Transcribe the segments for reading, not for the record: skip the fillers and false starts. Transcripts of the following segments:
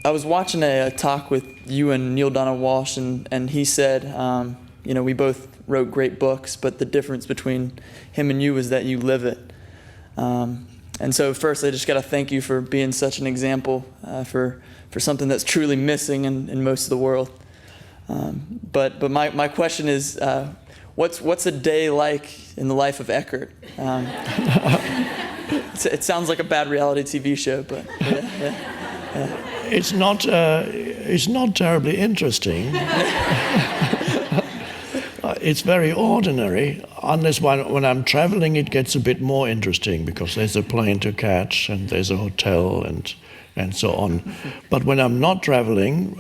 I was watching a talk with you and Neil Donald Walsh, and he said, we both wrote great books, but the difference between him and you is that you live it. And so first, I just got to thank you for being such an example for something that's truly missing in most of the world. But my question is, what's a day like in the life of Eckhart? It sounds like a bad reality TV show, but yeah. It's not terribly interesting. It's very ordinary, unless when I'm traveling it gets a bit more interesting because there's a plane to catch and there's a hotel and so on. But when I'm not traveling,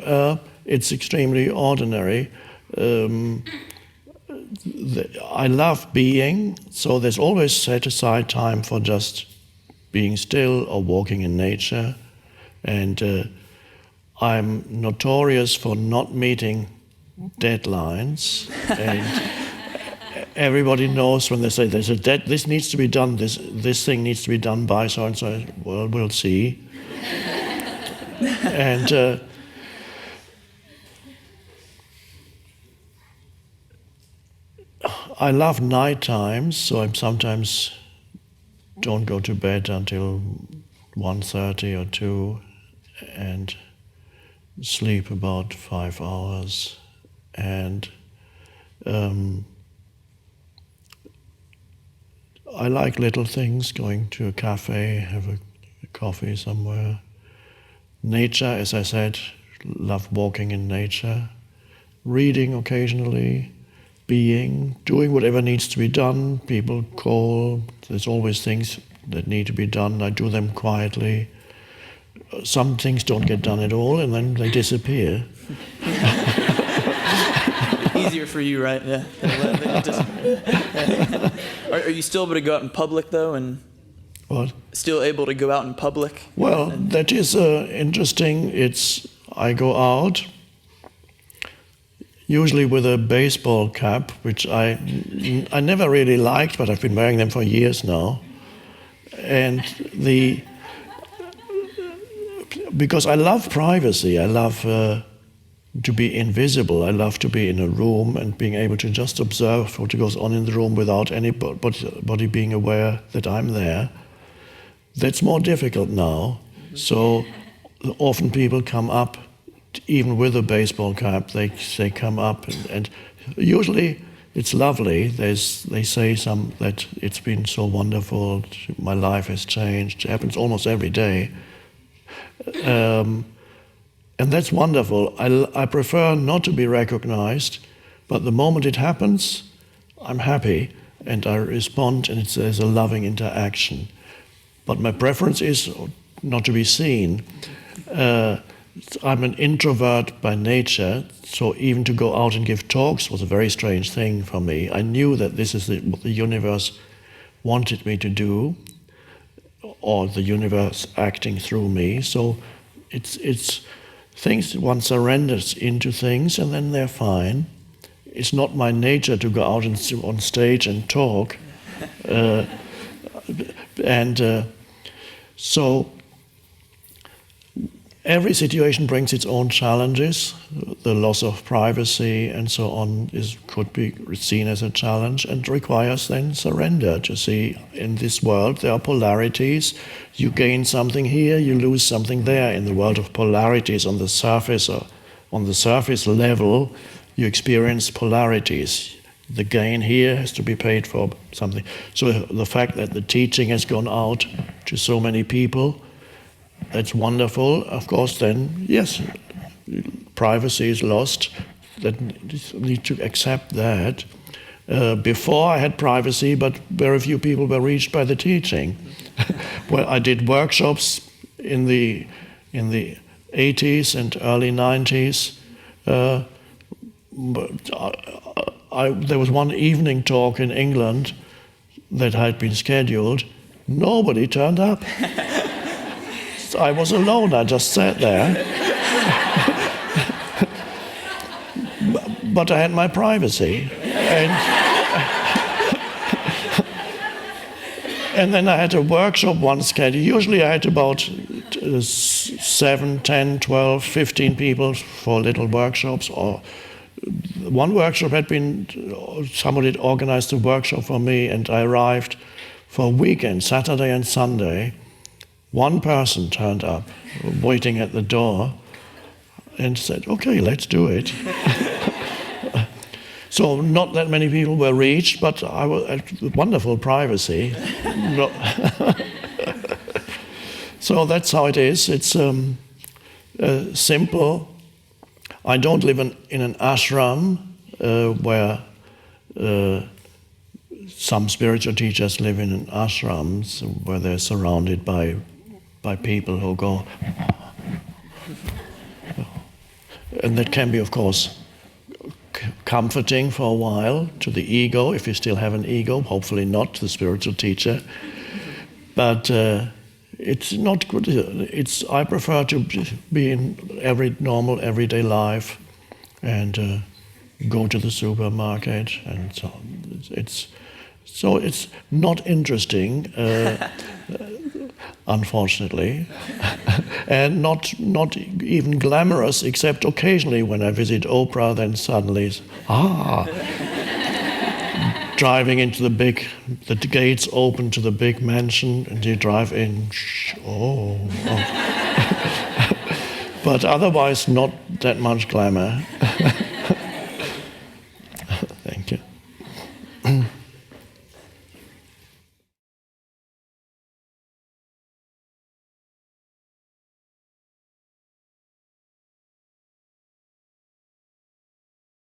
it's extremely ordinary. I love being, so there's always set aside time for just being still or walking in nature. And I'm notorious for not meeting deadlines. And everybody knows when they say there's a this needs to be done, this thing needs to be done by so and so. Well, we'll see. And I love night times, so I sometimes don't go to bed until 1:30 or 2 and sleep about 5 hours. And I like little things, going to a cafe, have a coffee somewhere. Nature, as I said, love walking in nature. Reading occasionally, being, doing whatever needs to be done. People call, there's always things that need to be done. I do them quietly. Some things don't get done at all, and then they disappear. Easier for you, right? Yeah. Are you still able to go out in public, though? And what? Still able to go out in public? Well, that is interesting. I go out, usually with a baseball cap, which I never really liked, but I've been wearing them for years now. And because I love privacy, I love to be invisible. I love to be in a room and being able to just observe what goes on in the room without anybody being aware that I'm there. That's more difficult now. So often people come up, even with a baseball cap, they come up and usually it's lovely. They say that it's been so wonderful, my life has changed. It happens almost every day. And that's wonderful. I prefer not to be recognized, but the moment it happens, I'm happy and I respond, and there's a loving interaction. But my preference is not to be seen. I'm an introvert by nature, so even to go out and give talks was a very strange thing for me. I knew that this is what the universe wanted me to do, or the universe acting through me. So it's things, one surrenders into things and then they're fine. It's not my nature to go out on stage and talk. So every situation brings its own challenges. The loss of privacy and so on could be seen as a challenge and requires then surrender to see in this world there are polarities. You gain something here, you lose something there. In the world of polarities on the surface or on the surface level, you experience polarities. The gain here has to be paid for something. So the fact that the teaching has gone out to so many people, that's wonderful. Of course, then, yes, privacy is lost. That need to accept that. Before I had privacy, but very few people were reached by the teaching. Well, I did workshops in the 80s and early 90s. There was one evening talk in England that had been scheduled. Nobody turned up. I was alone, I just sat there. But I had my privacy. And then I had a workshop one scheduled. Usually I had about 7, 10, 12, 15 people for little workshops. Or one workshop had been, somebody had organized a workshop for me, and I arrived for a weekend, Saturday and Sunday. One person turned up, waiting at the door, and said, okay, let's do it. So not that many people were reached, but I was wonderful privacy. So that's how it is. It's simple. I don't live in an ashram where some spiritual teachers live in ashrams where they're surrounded by people who go. And that can be, of course, comforting for a while to the ego, if you still have an ego, hopefully not to the spiritual teacher. But it's not good. I prefer to be in every normal, everyday life and go to the supermarket and so on. It's not interesting, unfortunately, and not even glamorous, except occasionally when I visit Oprah, then suddenly it's, driving into the gates open to the big mansion, and you drive in, But otherwise not that much glamour.